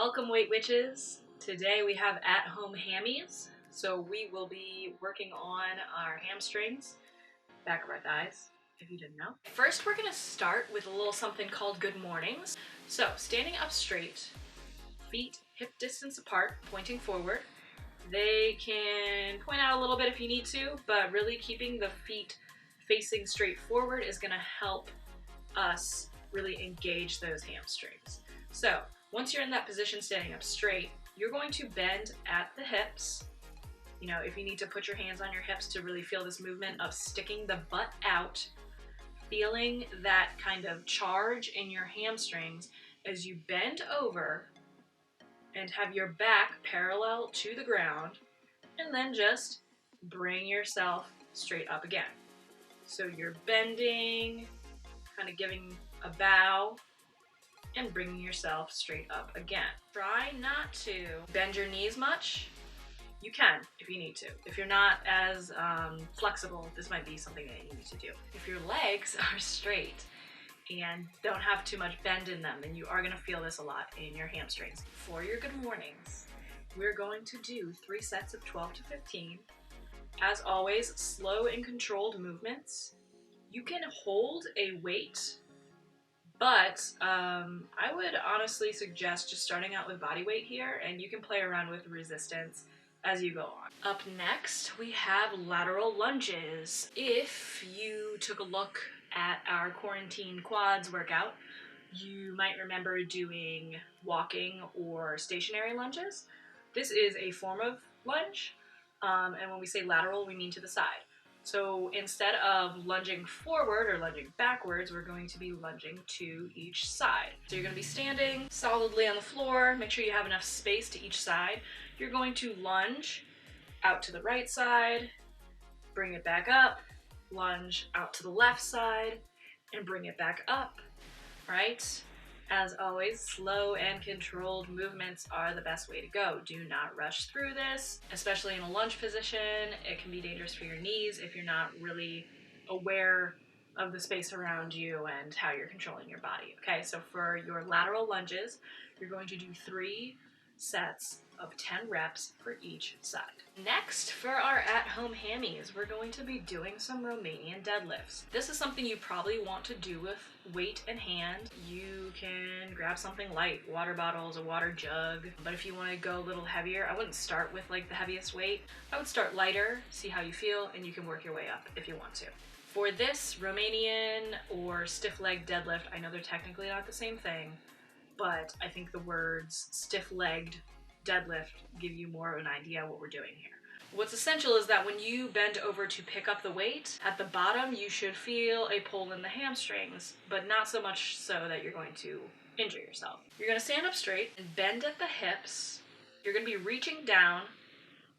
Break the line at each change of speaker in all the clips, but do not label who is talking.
Welcome, Weight Witches. Today we have at-home hammies. So we will be working on our hamstrings, back of our thighs, if you didn't know. First, we're gonna start with a little something called good mornings. So standing up straight, feet hip distance apart, pointing forward. They can point out a little bit if you need to, but really keeping the feet facing straight forward is gonna help us really engage those hamstrings. So once you're in that position standing up straight, you're going to bend at the hips. You know, if you need to put your hands on your hips to really feel this movement of sticking the butt out, feeling that kind of charge in your hamstrings as you bend over and have your back parallel to the ground, and then just bring yourself straight up again. So you're bending, kind of giving a bow, and bringing yourself straight up again. Try not to bend your knees much. You can if you need to. If you're not as flexible, this might be something that you need to do. If your legs are straight and don't have too much bend in them, then you are gonna feel this a lot in your hamstrings. For your good mornings, we're going to do 3 sets of 12 to 15. As always, slow and controlled movements. You can hold a weight, but I would honestly suggest just starting out with body weight here, and you can play around with resistance as you go on. Up next, we have lateral lunges. If you took a look at our quarantine quads workout, you might remember doing walking or stationary lunges. This is a form of lunge, and when we say lateral, we mean to the side. So instead of lunging forward or lunging backwards, we're going to be lunging to each side. So you're going to be standing solidly on the floor. Make sure you have enough space to each side. You're going to lunge out to the right side, bring it back up, lunge out to the left side, and bring it back up, right? As always, slow and controlled movements are the best way to go. Do not rush through this, especially in a lunge position. It can be dangerous for your knees if you're not really aware of the space around you and how you're controlling your body. Okay, so for your lateral lunges, you're going to do 3 sets of 10 reps for each side. Next, for our at-home hammies, we're going to be doing some Romanian deadlifts. This is something you probably want to do with weight in hand. You can grab something light, water bottles, a water jug, but if you want to go a little heavier, I wouldn't start with like the heaviest weight. I would start lighter, see how you feel, and you can work your way up if you want to. For this Romanian or stiff leg deadlift, I know they're technically not the same thing, but I think the words stiff-legged deadlift give you more of an idea what we're doing here. What's essential is that when you bend over to pick up the weight, at the bottom you should feel a pull in the hamstrings, but not so much so that you're going to injure yourself. You're going to stand up straight and bend at the hips. You're going to be reaching down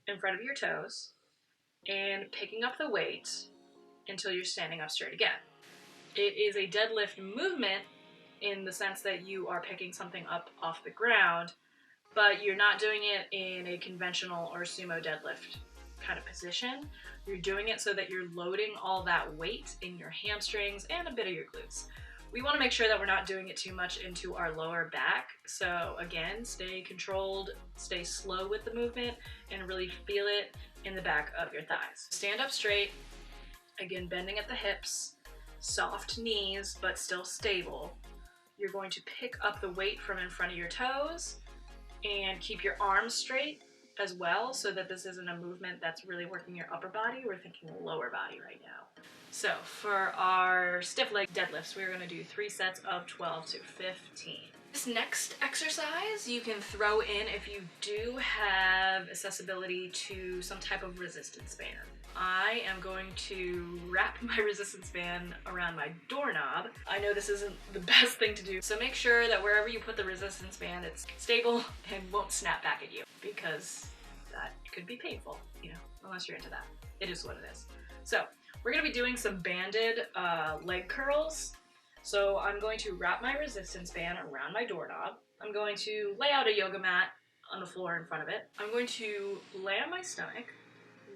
in front of your toes and picking up the weight until you're standing up straight again. It is a deadlift movement in the sense that you are picking something up off the ground, but you're not doing it in a conventional or sumo deadlift kind of position. You're doing it so that you're loading all that weight in your hamstrings and a bit of your glutes. We want to make sure that we're not doing it too much into our lower back. So again, stay controlled, stay slow with the movement, and really feel it in the back of your thighs. Stand up straight, again bending at the hips, soft knees, but still stable. You're going to pick up the weight from in front of your toes and keep your arms straight as well, so that this isn't a movement that's really working your upper body. We're thinking lower body right now. So for our stiff leg deadlifts, we're going to do 3 sets of 12 to 15. This next exercise you can throw in if you do have accessibility to some type of resistance band. I am going to wrap my resistance band around my doorknob. I know this isn't the best thing to do, so make sure that wherever you put the resistance band, it's stable and won't snap back at you, because that could be painful, you know, unless you're into that. It is what it is. So we're going to be doing some banded leg curls. So I'm going to wrap my resistance band around my doorknob. I'm going to lay out a yoga mat on the floor in front of it. I'm going to lay on my stomach,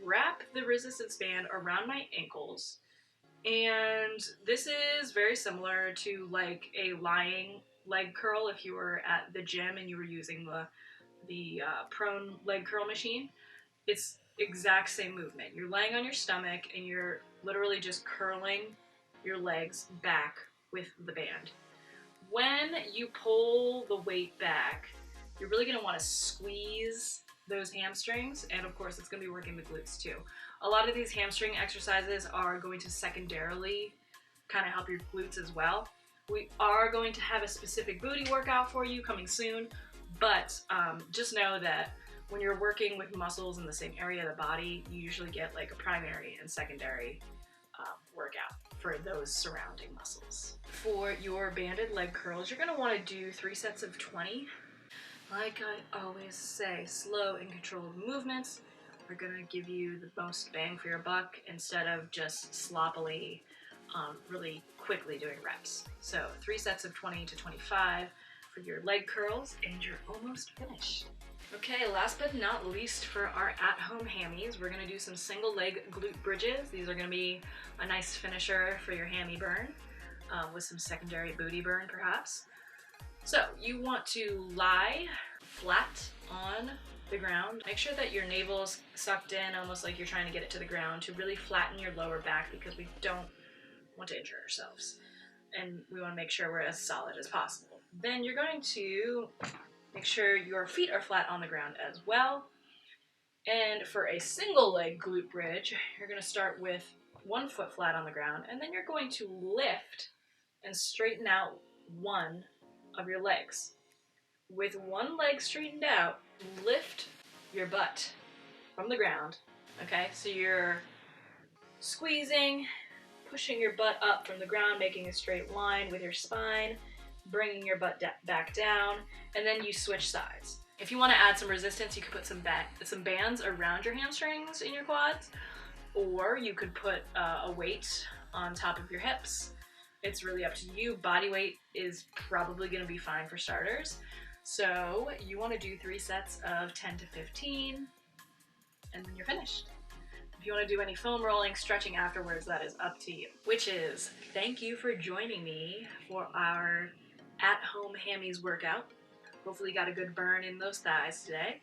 wrap the resistance band around my ankles, and this is very similar to like a lying leg curl if you were at the gym and you were using the prone leg curl machine. It's exact same movement. You're laying on your stomach and you're literally just curling your legs back with the band. When you pull the weight back, you're really going to want to squeeze those hamstrings, and of course it's going to be working the glutes too. A lot of these hamstring exercises are going to secondarily kind of help your glutes as well. We are going to have a specific booty workout for you coming soon, but just know that when you're working with muscles in the same area of the body, you usually get like a primary and secondary workout for those surrounding muscles. For your banded leg curls, you're going to want to do 3 sets of 20. Like I always say, slow and controlled movements are going to give you the most bang for your buck instead of just sloppily, really quickly doing reps. So 3 sets of 20 to 25 for your leg curls, and you're almost finished. Okay, last but not least, for our at-home hammies, we're going to do some single leg glute bridges. These are going to be a nice finisher for your hammy burn, with some secondary booty burn perhaps. So you want to lie flat on the ground. Make sure that your navel's sucked in, almost like you're trying to get it to the ground, to really flatten your lower back, because we don't want to injure ourselves. And we want to make sure we're as solid as possible. Then you're going to make sure your feet are flat on the ground as well. And for a single leg glute bridge, you're going to start with 1 foot flat on the ground, and then you're going to lift and straighten out one of your legs. With one leg straightened out, lift your butt from the ground. Okay, so you're squeezing, pushing your butt up from the ground, making a straight line with your spine, bringing your butt back down, and then you switch sides. If you want to add some resistance, you could put some bands around your hamstrings and your quads, or you could put a weight on top of your hips. It's really up to you. Body weight is probably going to be fine for starters. So you want to do 3 sets of 10 to 15, and then you're finished. If you want to do any foam rolling, stretching afterwards, that is up to you. Witches, thank you for joining me for our at-home hammies workout. Hopefully you got a good burn in those thighs today.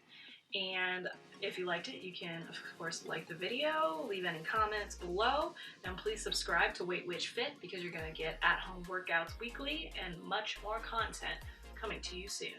And if you liked it, you can, of course, like the video, leave any comments below, and please subscribe to Weight Witch Fit, because you're going to get at-home workouts weekly and much more content coming to you soon.